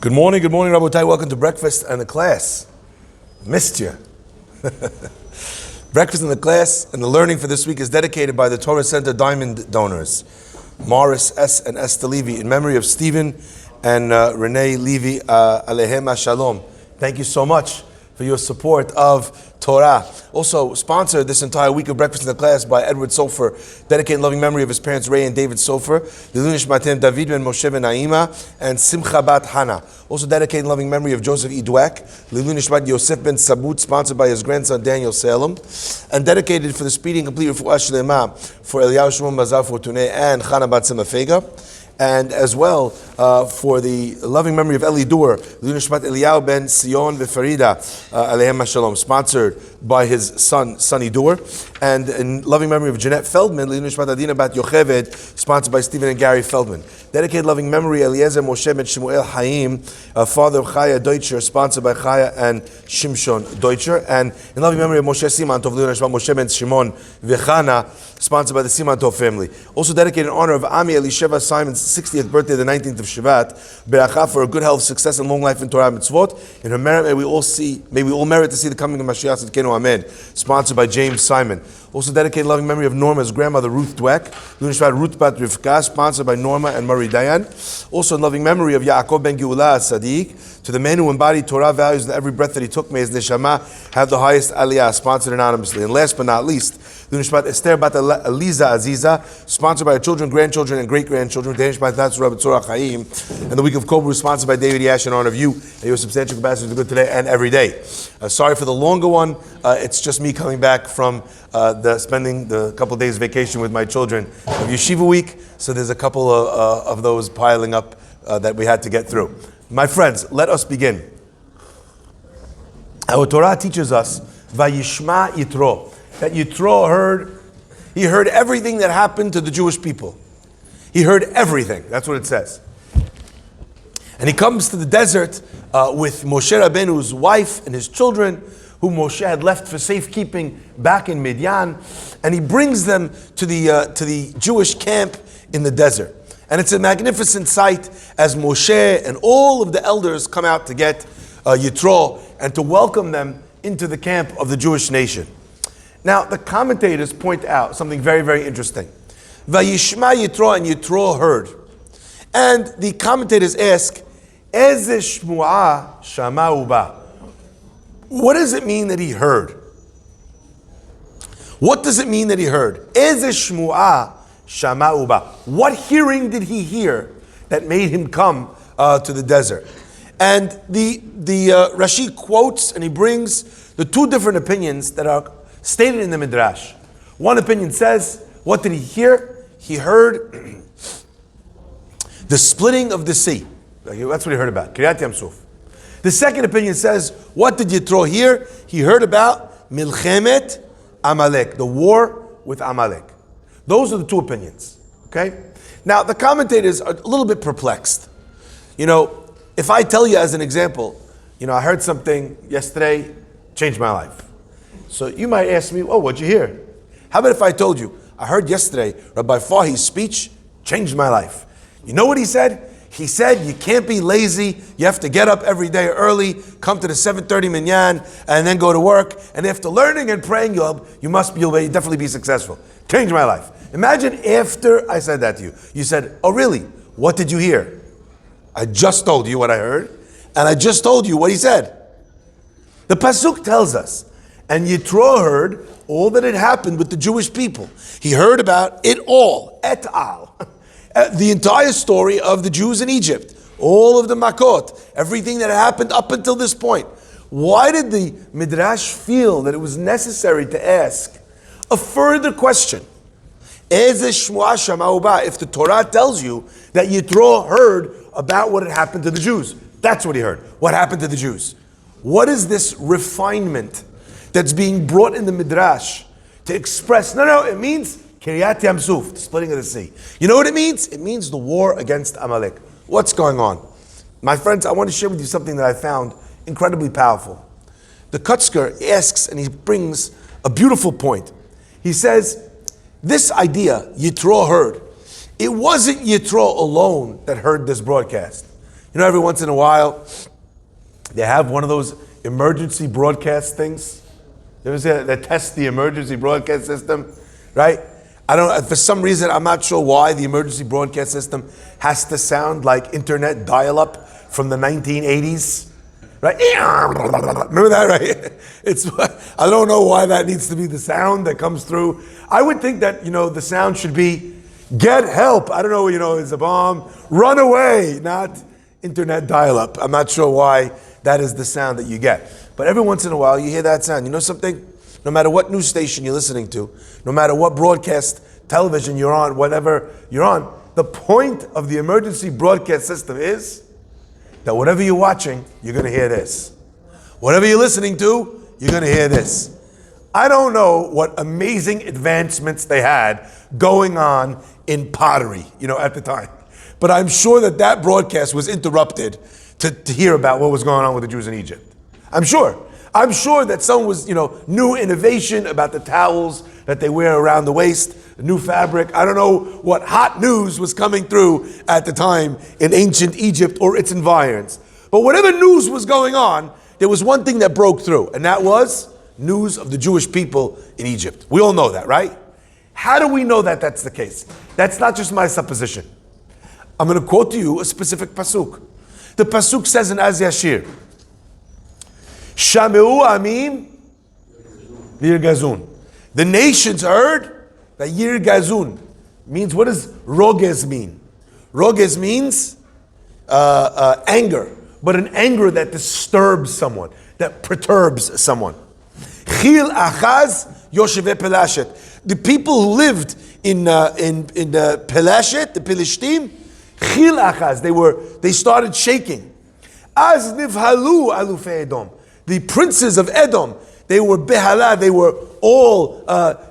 Good morning, Rabotai. Welcome to breakfast and the class. Missed you. Breakfast and the class and the learning for this week is dedicated by the Torah Center Diamond donors, Morris S. and Esther Levy, in memory of Stephen and Renee Levy, Alehem Shalom. Thank you so much for your support of Torah. Also sponsored this entire week of breakfast in the class by Edward Sofer, dedicating loving memory of his parents Ray and David Sofer, Lilun Nishmatim David ben Moshe ben Naima, and Simcha bat Hana. Also dedicating loving memory of Joseph Idwek, Lilun Nishmat Yosef ben Sabut, sponsored by his grandson Daniel Salem, and dedicated for the speedy and complete refuah shlema for Eliyahu Shimon Bazar Fortuné and Chana bat Simafega. And as well for the loving memory of Eli Dur, Lunishmat Eliyahu ben Sion v'Farida, Alehem Shalom, sponsored by his son, Sonny Dur. And in loving memory of Jeanette Feldman, Lunishmat Adina bat Yocheved, sponsored by Stephen and Gary Feldman. Dedicated loving memory, Eliezer Moshe ben Shmuel Haim, father of Chaya Deutscher, sponsored by Chaya and Shimshon Deutscher. And in loving memory of Moshe Simantov, Lunishmat Moshe ben Shimon v'Chana, sponsored by the Simantov family. Also dedicated in honor of Ami Elisheva Simon's 60th birthday, the 19th of Shvat, Beracha for a good health, success, and long life in Torah mitzvot. In her merit, may we all merit to see the coming of Mashiach Tzidkenu Amen. Sponsored by James Simon. Also dedicated loving memory of Norma's grandmother Ruth Dweck, Lunishvat Ruth Bat Rivka, sponsored by Norma and Murray Dayan. Also in loving memory of Yaakov ben Geulah Sadiq, to the man who embodied Torah values in every breath that he took, may his neshama have the highest aliyah, sponsored anonymously. And last but not least, Lunishvat Esther Bat Eliza Aziza, sponsored by her children, grandchildren, and great-grandchildren, Danishmat Tatzura B'Tzorah Chaim, and the week of Kobru, sponsored by David Yash in honor of you and your substantial capacity to good today and every day. Sorry for the longer one. It's just me coming back from spending the couple of days vacation with my children of Yeshiva week, so there's a couple of those piling up that we had to get through. My friends, let us begin. Our Torah teaches us, Vayishma Yitro, that Yitro heard everything that happened to the Jewish people. He heard everything. That's what it says. And he comes to the desert with Moshe Rabbeinu's wife and his children, whom Moshe had left for safekeeping back in Midian, and he brings them to the Jewish camp in the desert. And it's a magnificent sight as Moshe and all of the elders come out to get Yitro and to welcome them into the camp of the Jewish nation. Now, the commentators point out something very, very interesting. Vayishma Yitro, and Yitro heard. And the commentators ask, Eze shmu'a shama'u ba? What does it mean that he heard? What does it mean that he heard? Eze shmu'a shama'u ba? What hearing did he hear that made him come to the desert? And the Rashi quotes and he brings the two different opinions that are stated in the Midrash. One opinion says, what did he hear? He heard the splitting of the sea. That's what he heard about. Kiryat Yamsuf. The second opinion says, what did Yitro hear? He heard about Milchemet Amalek, the war with Amalek. Those are the two opinions. Okay? Now, the commentators are a little bit perplexed. If I tell you as an example, I heard something yesterday, changed my life. So you might ask me, what'd you hear? How about if I told you, I heard yesterday Rabbi Fahi's speech changed my life. You know what he said? He said you can't be lazy. You have to get up every day early, come to the 7:30 minyan, and then go to work. And after learning and praying, you'll definitely be successful. Changed my life. Imagine after I said that to you, you said, "Oh really? What did you hear?" I just told you what I heard, and I just told you what he said. The pasuk tells us, and Yitro heard all that had happened with the Jewish people. He heard about it all, et al. The entire story of the Jews in Egypt, all of the Makot, everything that happened up until this point. Why did the Midrash feel that it was necessary to ask a further question? If the Torah tells you that Yitro heard about what had happened to the Jews, that's what he heard. What happened to the Jews? What is this refinement that's being brought in the Midrash to express? No, it means Kiryat Yamsuf, the splitting of the sea. You know what it means? It means the war against Amalek. What's going on? My friends, I want to share with you something that I found incredibly powerful. The Kutzker asks, and he brings a beautiful point. He says, this idea, Yitro heard, it wasn't Yitro alone that heard this broadcast. You know, every once in a while, they have one of those emergency broadcast things. You ever see that? They test the emergency broadcast system, right? I don't. For some reason, I'm not sure why the emergency broadcast system has to sound like internet dial-up from the 1980s, right? Remember that, right? I don't know why that needs to be the sound that comes through. I would think that, the sound should be, get help. I don't know, it's a bomb. Run away, not internet dial-up. I'm not sure why that is the sound that you get. But every once in a while, you hear that sound. You know something? No matter what news station you're listening to, no matter what broadcast television you're on, whatever you're on, the point of the emergency broadcast system is that whatever you're watching, you're going to hear this. Whatever you're listening to, you're going to hear this. I don't know what amazing advancements they had going on in pottery, at the time. But I'm sure that broadcast was interrupted to hear about what was going on with the Jews in Egypt. I'm sure that some was, new innovation about the towels that they wear around the waist, new fabric. I don't know what hot news was coming through at the time in ancient Egypt or its environs. But whatever news was going on, there was one thing that broke through, and that was news of the Jewish people in Egypt. We all know that, right? How do we know that that's the case? That's not just my supposition. I'm going to quote to you a specific pasuk. The pasuk says in Az Yashir, Shameu Amim Yirgazun. The nations heard that Yirgazun means, what does Rogez mean? Rogez means anger, but an anger that disturbs someone, that perturbs someone. Chil Achaz Yosheve Pelashet. The people who lived in the Pelashet, the Pelishtim, Chil Achaz, they started shaking. Az Nivhalu Alufe Edom. The princes of Edom, they were behala, they were all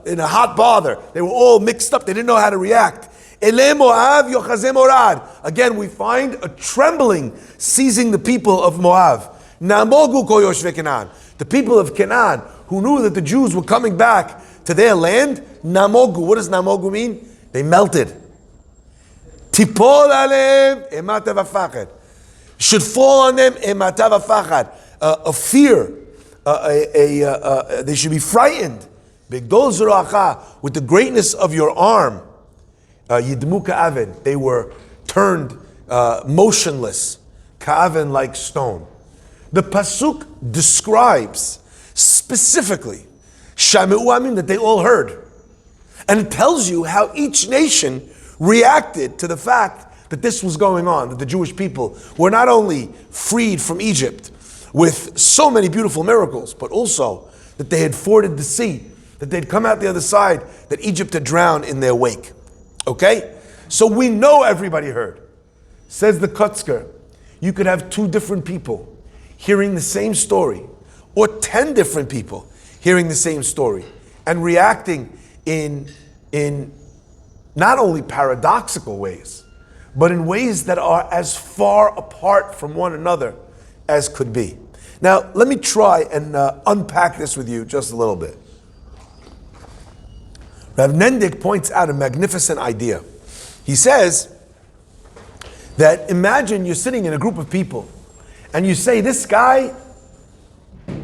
in a hot bother. They were all mixed up. They didn't know how to react. Ele Moav Yochazeh Morad. Again, we find a trembling seizing the people of Moab. Namogu Kol Yoshvei Canaan. The people of Canaan, who knew that the Jews were coming back to their land, Namogu. What does Namogu mean? They melted. Tipol Aleim Emata V'Fachad. Should fall on them Emata V'Fachad. A fear, they should be frightened. Bigdol Zeracha, with the greatness of your arm. Yidmu Ka'aven, they were turned motionless. Ka'aven, like stone. The pasuk describes specifically Shameu Amim, that they all heard. And it tells you how each nation reacted to the fact that this was going on, that the Jewish people were not only freed from Egypt with so many beautiful miracles, but also that they had forded the sea, that they'd come out the other side, that Egypt had drowned in their wake. Okay? So we know everybody heard. Says the Kotzker, you could have 2 different people hearing the same story, or 10 different people hearing the same story, and reacting in not only paradoxical ways, but in ways that are as far apart from one another as could be. Now, let me try and unpack this with you just a little bit. Rav Nendik points out a magnificent idea. He says that imagine you're sitting in a group of people and you say, this guy,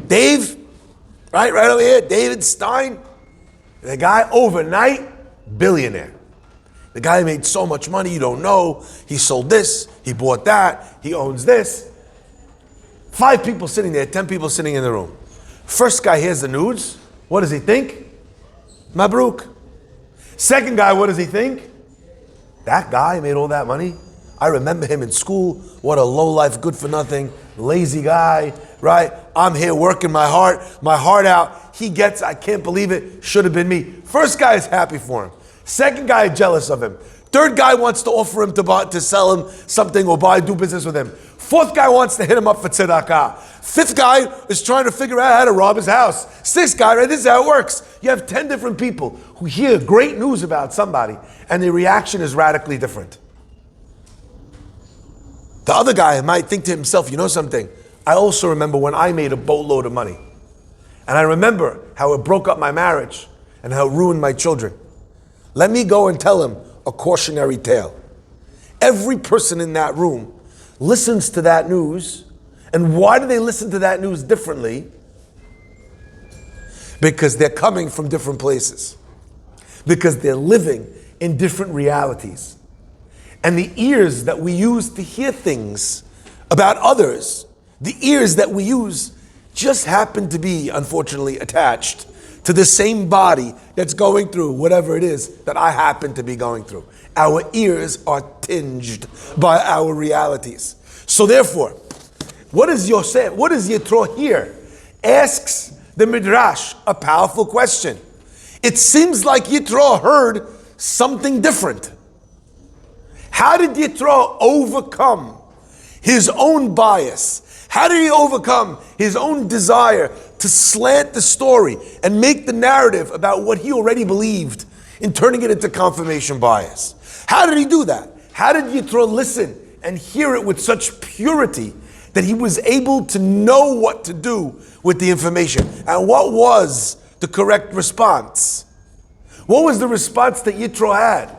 Dave, right over here, David Stein, the guy overnight, billionaire. The guy made so much money, you don't know. He sold this, he bought that, he owns this. 5 people sitting there, 10 people sitting in the room. First guy hears the news. What does he think? Mabruk. Second guy, what does he think? That guy made all that money. I remember him in school. What a low-life, good-for-nothing, lazy guy, right? I'm here working my heart out. He gets, I can't believe it, should have been me. First guy is happy for him. Second guy is jealous of him. Third guy wants to offer him to sell him something or do business with him. Fourth guy wants to hit him up for tzedakah. Fifth guy is trying to figure out how to rob his house. Sixth guy, right? This is how it works. You have 10 different people who hear great news about somebody, and their reaction is radically different. The other guy might think to himself, you know something? I also remember when I made a boatload of money. And I remember how it broke up my marriage and how it ruined my children. Let me go and tell him a cautionary tale. Every person in that room listens to that news. And why do they listen to that news differently? Because they're coming from different places. Because they're living in different realities. And the ears that we use to hear things about others, the ears that we use just happen to be, unfortunately, attached to the same body that's going through whatever it is that I happen to be going through. Our ears are tinged by our realities. So therefore, what does Yitro here? Asks the Midrash a powerful question. It seems like Yitro heard something different. How did Yitro overcome his own bias? How did he overcome his own desire to slant the story and make the narrative about what he already believed in turning it into confirmation bias? How did he do that? How did Yitro listen and hear it with such purity that he was able to know what to do with the information? And what was the correct response? What was the response that Yitro had?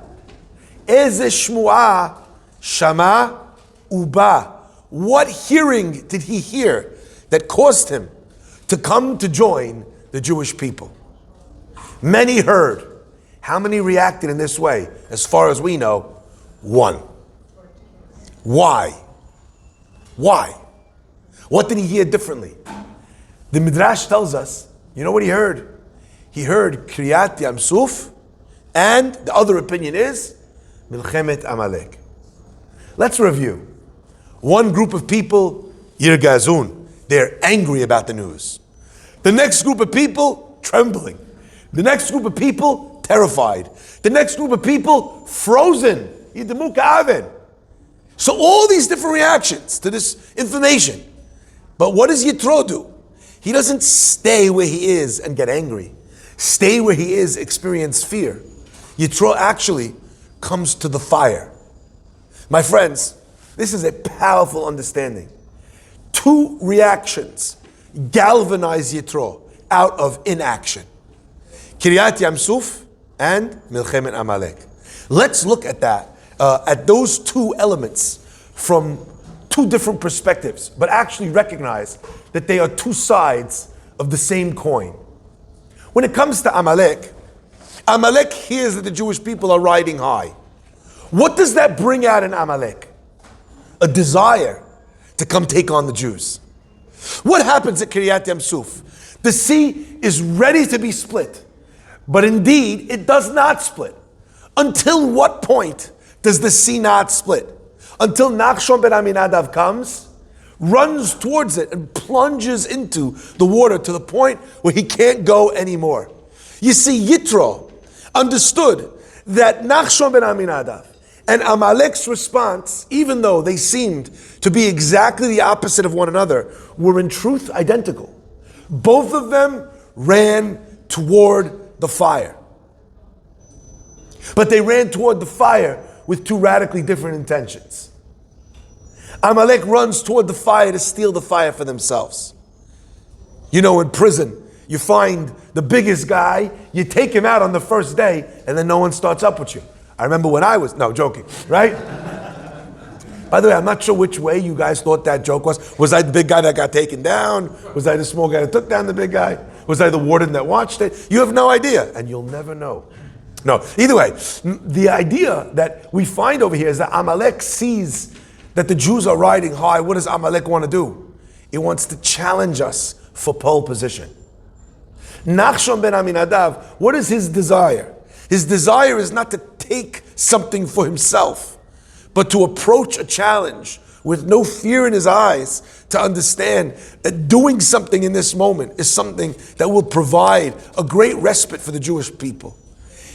Eze shmu'ah shama uba. What hearing did he hear that caused him to come to join the Jewish people? Many heard. How many reacted in this way? As far as we know, one. Why? Why? What did he hear differently? The Midrash tells us, you know what he heard? He heard Kriyat Yam Suf, and the other opinion is Milchemet Amalek. Let's review. One group of people, Yirgazun, they're angry about the news. The next group of people, trembling. The next group of people, terrified. The next group of people, frozen. So all these different reactions to this information. But what does Yitro do? He doesn't stay where he is and get angry. Stay where he is, experience fear. Yitro actually comes to the fire. My friends, this is a powerful understanding. Two reactions galvanize Yitro out of inaction. Kiryat Yamsuf and Milchemet Amalek. Let's look at that, at those two elements from two different perspectives, but actually recognize that they are two sides of the same coin. When it comes to Amalek, Amalek hears that the Jewish people are riding high. What does that bring out in Amalek? A desire to come take on the Jews. What happens at Kiryat Yamsuf? The sea is ready to be split, but indeed it does not split. Until what point does the sea not split? Until Nachshon ben Aminadav comes, runs towards it and plunges into the water to the point where he can't go anymore. You see, Yitro understood that Nachshon ben Aminadav and Amalek's response, even though they seemed to be exactly the opposite of one another, were in truth identical. Both of them ran toward the fire. But they ran toward the fire with two radically different intentions. Amalek runs toward the fire to steal the fire for themselves. You know, in prison, you find the biggest guy, you take him out on the first day, and then no one starts up with you. I remember when I was, no, joking, right? By the way, I'm not sure which way you guys thought that joke was. Was I the big guy that got taken down? Was I the small guy that took down the big guy? Was I the warden that watched it? You have no idea, and you'll never know. No, either way, the idea that we find over here is that Amalek sees that the Jews are riding high. What does Amalek want to do? It wants to challenge us for pole position. Nachshon ben Aminadav, what is his desire? His desire is not to take something for himself, but to approach a challenge with no fear in his eyes, to understand that doing something in this moment is something that will provide a great respite for the Jewish people.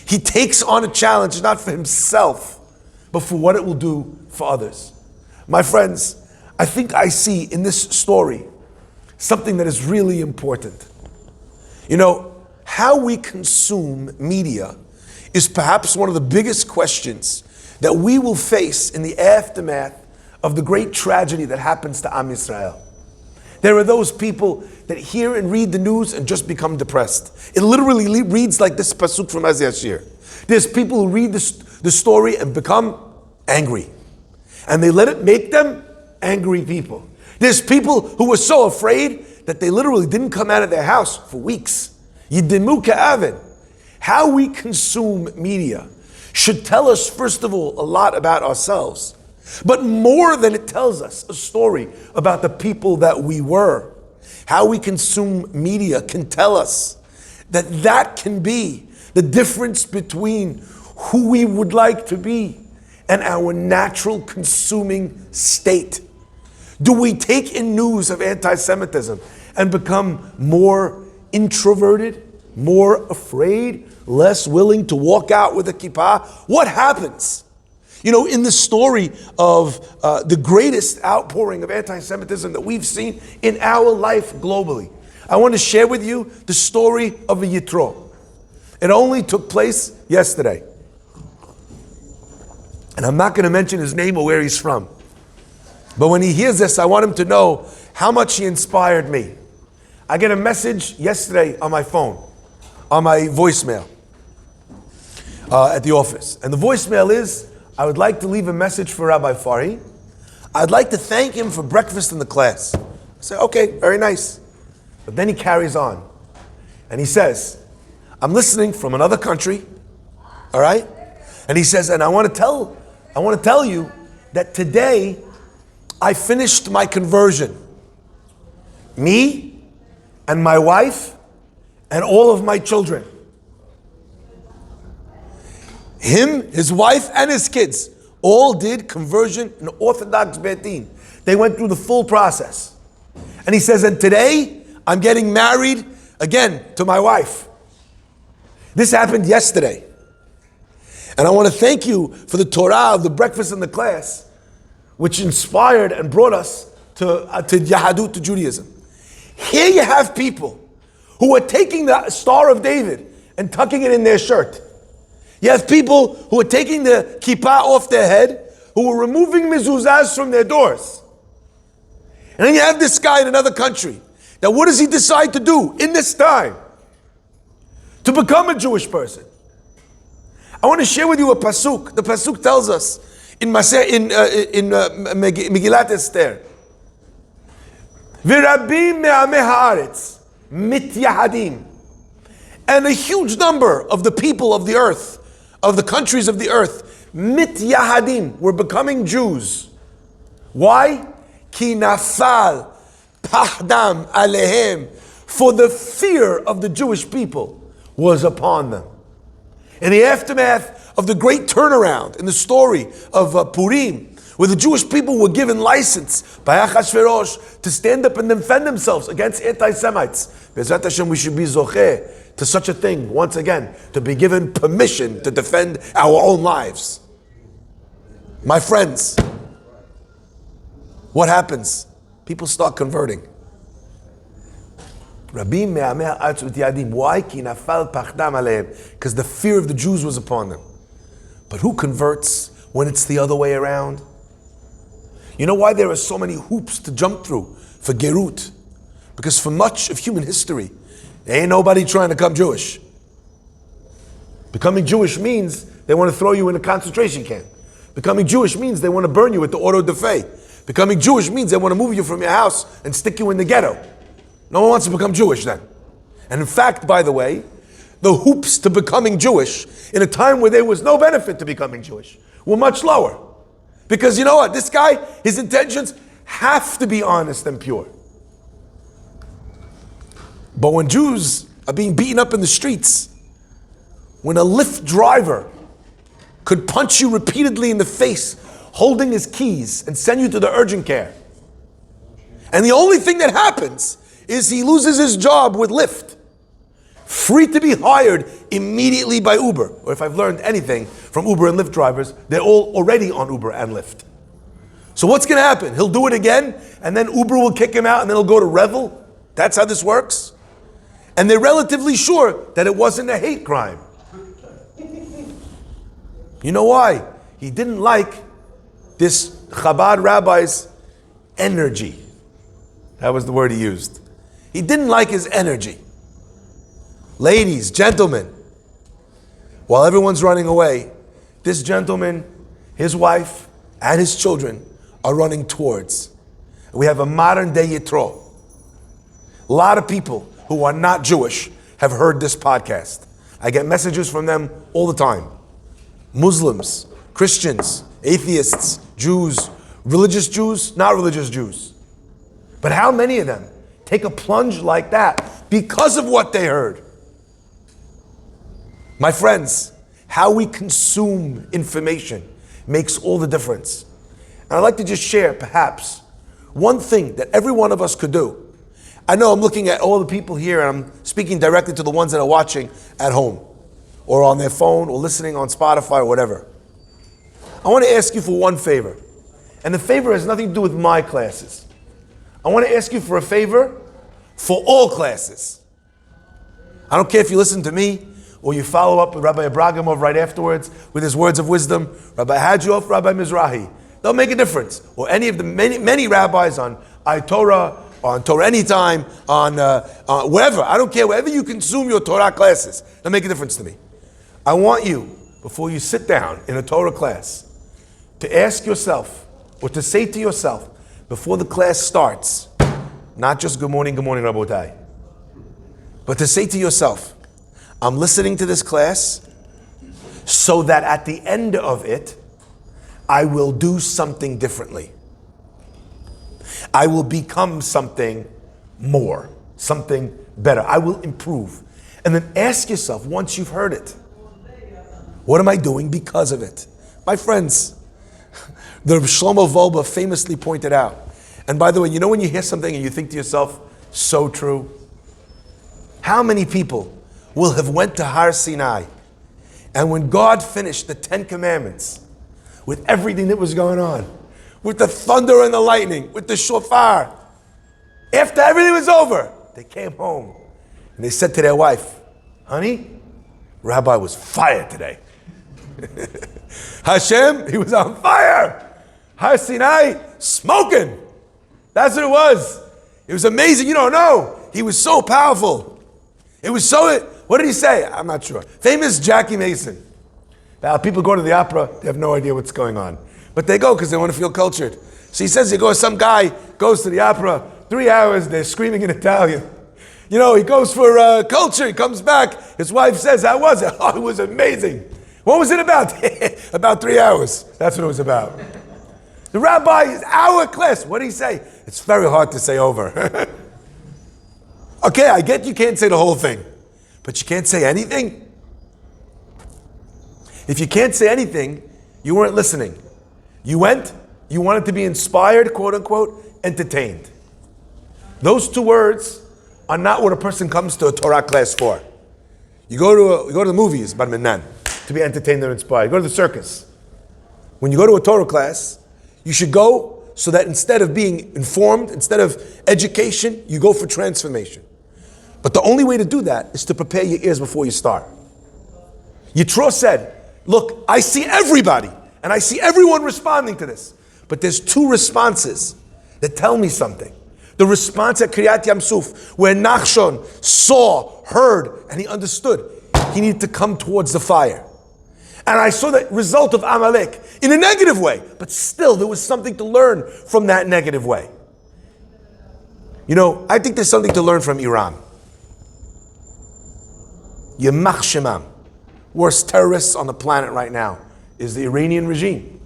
He takes on a challenge not for himself, but for what it will do for others. My friends, I think I see in this story something that is really important. You know, how we consume media is perhaps one of the biggest questions that we will face in the aftermath of the great tragedy that happens to Am Yisrael. There are those people that hear and read the news and just become depressed. It literally reads like this pasuk from Isaiah Shir. There's people who read the story and become angry. And they let it make them angry people. There's people who were so afraid that they literally didn't come out of their house for weeks. Yidimu ka'avid. How we consume media should tell us, first of all, a lot about ourselves. But more than it tells us a story about the people that we were. How we consume media can tell us that can be the difference between who we would like to be and our natural consuming state. Do we take in news of anti-Semitism and become more introverted, more afraid, less willing to walk out with a kippah? What happens? You know, in the story of the greatest outpouring of anti-Semitism that we've seen in our life globally, I want to share with you the story of Yitro. It only took place yesterday. And I'm not going to mention his name or where he's from. But when he hears this, I want him to know how much he inspired me. I get a message yesterday on my phone, on my voicemail at the office. And the voicemail is, I would like to leave a message for Rabbi Fari. I'd like to thank him for breakfast in the class. I say, okay, very nice. But then he carries on. And he says, I'm listening from another country, all right? And he says, and I want to tell you that today I finished my conversion. Me and my wife and all of my children. Him, his wife, and his kids all did conversion in Orthodox Beit Din. They went through the full process. And he says, and today I'm getting married again to my wife. This happened yesterday. And I want to thank you for the Torah of the breakfast in the class, which inspired and brought us to Yahadut, to Judaism. Here you have people who are taking the Star of David and tucking it in their shirt. You have people who are taking the kippah off their head, who are removing mezuzahs from their doors. And then you have this guy in another country. Now what does he decide to do in this time? To become a Jewish person. I want to share with you a pasuk. The pasuk tells us in Megillat Esther, V'rabim me'amei haaretz mityahadim, and a huge number of the people of the earth, of the countries of the earth, mityahadim, were becoming Jews. Why? Ki nafal pahdam alehem, for the fear of the Jewish people was upon them. In the aftermath of the great turnaround in the story of Purim, where the Jewish people were given license by Achashverosh to stand up and defend themselves against anti-Semites, Be'ezrat Hashem, we should be zocheh to such a thing, once again, to be given permission to defend our own lives. My friends, what happens? People start converting. Rabim me'amei haaretz mityahadim. Why? Ki nafal pachdam alehem. Because the fear of the Jews was upon them. But who converts when it's the other way around? You know why there are so many hoops to jump through for gerut? Because for much of human history, there ain't nobody trying to become Jewish. Becoming Jewish means they want to throw you in a concentration camp. Becoming Jewish means they want to burn you at the auto da fe. Becoming Jewish means they want to move you from your house and stick you in the ghetto. No one wants to become Jewish then. And in fact, by the way, the hoops to becoming Jewish in a time where there was no benefit to becoming Jewish were much lower. Because you know what? This guy, his intentions have to be honest and pure. But when Jews are being beaten up in the streets, when a Lyft driver could punch you repeatedly in the face, holding his keys and send you to the urgent care, and the only thing that happens is he loses his job with Lyft, free to be hired immediately by Uber. Or if I've learned anything from Uber and Lyft drivers, they're all already on Uber and Lyft. So what's going to happen? He'll do it again, and then Uber will kick him out, and then he'll go to Revel. That's how this works. And they're relatively sure that it wasn't a hate crime. You know why? He didn't like this Chabad rabbi's energy. That was the word he used. He didn't like his energy. Ladies, gentlemen, while everyone's running away, this gentleman, his wife, and his children are running towards. We have a modern day Yitro. A lot of people who are not Jewish have heard this podcast. I get messages from them all the time. Muslims, Christians, atheists, Jews, religious Jews, not religious Jews. But how many of them take a plunge like that because of what they heard? My friends, how we consume information makes all the difference. And I'd like to just share, perhaps, one thing that every one of us could do. I know I'm looking at all the people here and I'm speaking directly to the ones that are watching at home or on their phone or listening on Spotify or whatever. I want to ask you for one favor. And the favor has nothing to do with my classes. I want to ask you for a favor for all classes. I don't care if you listen to me or you follow up with Rabbi Abragamov right afterwards with his words of wisdom, Rabbi Hadjoff, Rabbi Mizrahi. They'll make a difference. Or any of the many rabbis on iTorah, on Torah Anytime, on wherever. I don't care, wherever you consume your Torah classes, they'll make a difference to me. I want you, before you sit down in a Torah class, to ask yourself, or to say to yourself, before the class starts, not just good morning, Rabotai, but to say to yourself, I'm listening to this class so that at the end of it, I will do something differently. I will become something more, something better. I will improve. And then ask yourself, once you've heard it, what am I doing because of it? My friends, the Shlomo Volba famously pointed out, and by the way, you know when you hear something and you think to yourself, so true? How many people will have went to Har Sinai, and when God finished the 10 Commandments, with everything that was going on, with the thunder and the lightning, with the shofar, after everything was over, they came home and they said to their wife, honey, Rabbi was fire today. Hashem, he was on fire. Har Sinai, smoking. That's what it was. It was amazing. You don't know. He was so powerful. It was so, what did he say? I'm not sure. Famous Jackie Mason. Now, people go to the opera, they have no idea what's going on. But they go because they want to feel cultured. So he says, some guy goes to the opera, 3 hours, they're screaming in Italian. You know, he goes for culture, he comes back, his wife says, how was it? Oh, it was amazing. What was it about? About 3 hours. That's what it was about. The rabbi is our class. What did he say? It's very hard to say over. Okay, I get you can't say the whole thing, but you can't say anything? If you can't say anything, you weren't listening. You went, you wanted to be inspired, quote unquote, entertained. Those two words are not what a person comes to a Torah class for. You go to the movies, Bar Minan, to be entertained and inspired. You go to the circus. When you go to a Torah class, you should go so that instead of being informed, instead of education, you go for transformation. But the only way to do that is to prepare your ears before you start. Yitro said, look, I see everybody, and I see everyone responding to this. But there's two responses that tell me something. The response at Kiryat Yamsuf, where Nachshon saw, heard, and he understood. He needed to come towards the fire. And I saw the result of Amalek in a negative way, but still there was something to learn from that negative way. You know, I think there's something to learn from Iran. Yamach Shemam. Worst terrorists on the planet right now is the Iranian regime.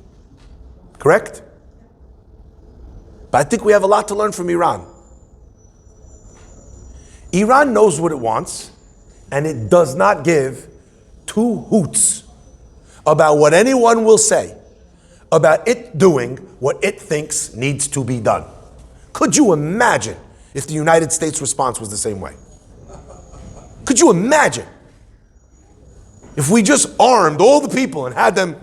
Correct? But I think we have a lot to learn from Iran. Iran knows what it wants, and it does not give two hoots about what anyone will say about it doing what it thinks needs to be done. Could you imagine if the United States response was the same way? Could you imagine if we just armed all the people and had them,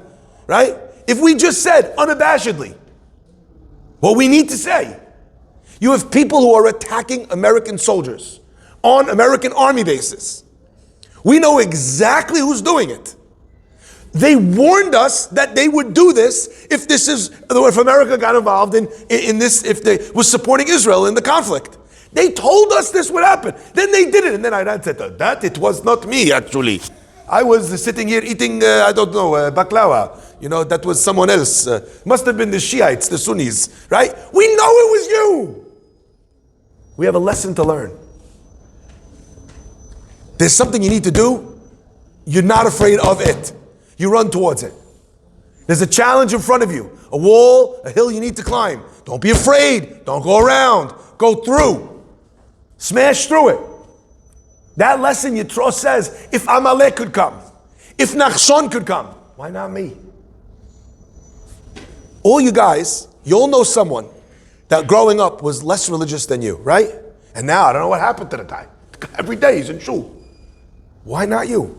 right? If we just said unabashedly what we need to say. You have people who are attacking American soldiers on American army bases. We know exactly who's doing it. They warned us that they would do this if America got involved in this, if they was supporting Israel in the conflict. They told us this would happen. Then they did it. And then Iran said, that it was not me, actually. I was sitting here eating, baklava, that was someone else. Must have been the Shiites, the Sunnis, right? We know it was you. We have a lesson to learn. There's something you need to do. You're not afraid of it. You run towards it. There's a challenge in front of you. A wall, a hill you need to climb. Don't be afraid. Don't go around. Go through. Smash through it. That lesson, Yitro says, if Amalek could come, if Nachshon could come, why not me? All you guys, you all know someone that growing up was less religious than you, right? And now, I don't know what happened to the guy. Every day he's in shul. Why not you?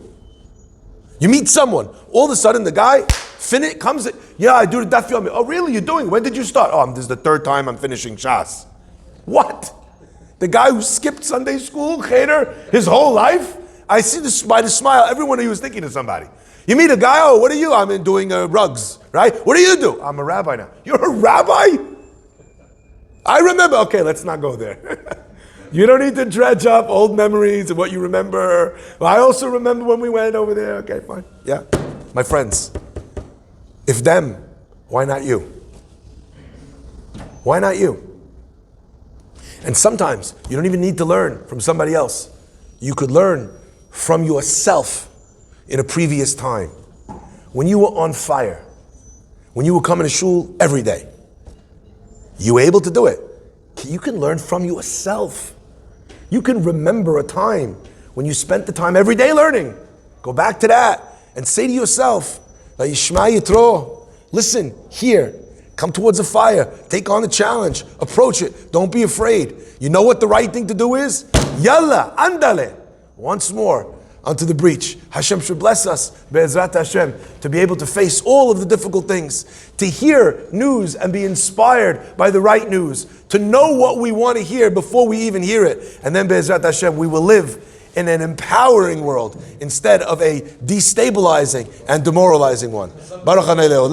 You meet someone, all of a sudden the guy comes, I do the daf yomi. Oh really, you're doing it? When did you start? Oh, this is the third time I'm finishing Shas. What? The guy who skipped Sunday school, cheder, his whole life? I see this by the smile, everyone he was thinking of somebody. You meet a guy, oh, what are you? I'm doing rugs, right? What do you do? I'm a rabbi now. You're a rabbi? I remember, okay, let's not go there. You don't need to dredge up old memories of what you remember. Well, I also remember when we went over there. Okay, fine. Yeah. My friends, if them, why not you? Why not you? And sometimes you don't even need to learn from somebody else. You could learn from yourself in a previous time. When you were on fire, when you were coming to shul every day, you were able to do it. You can learn from yourself. You can remember a time when you spent the time every day learning. Go back to that and say to yourself, Yishma Yitro, listen, here, come towards the fire, take on the challenge, approach it, don't be afraid. You know what the right thing to do is? Yalla, andale. Once more, onto the breach. Hashem should bless us, Be'ezrat Hashem, to be able to face all of the difficult things, to hear news and be inspired by the right news, to know what we want to hear before we even hear it. And then Be'ezrat Hashem, we will live in an empowering world instead of a destabilizing and demoralizing one. Baruch Hanei Le'olam.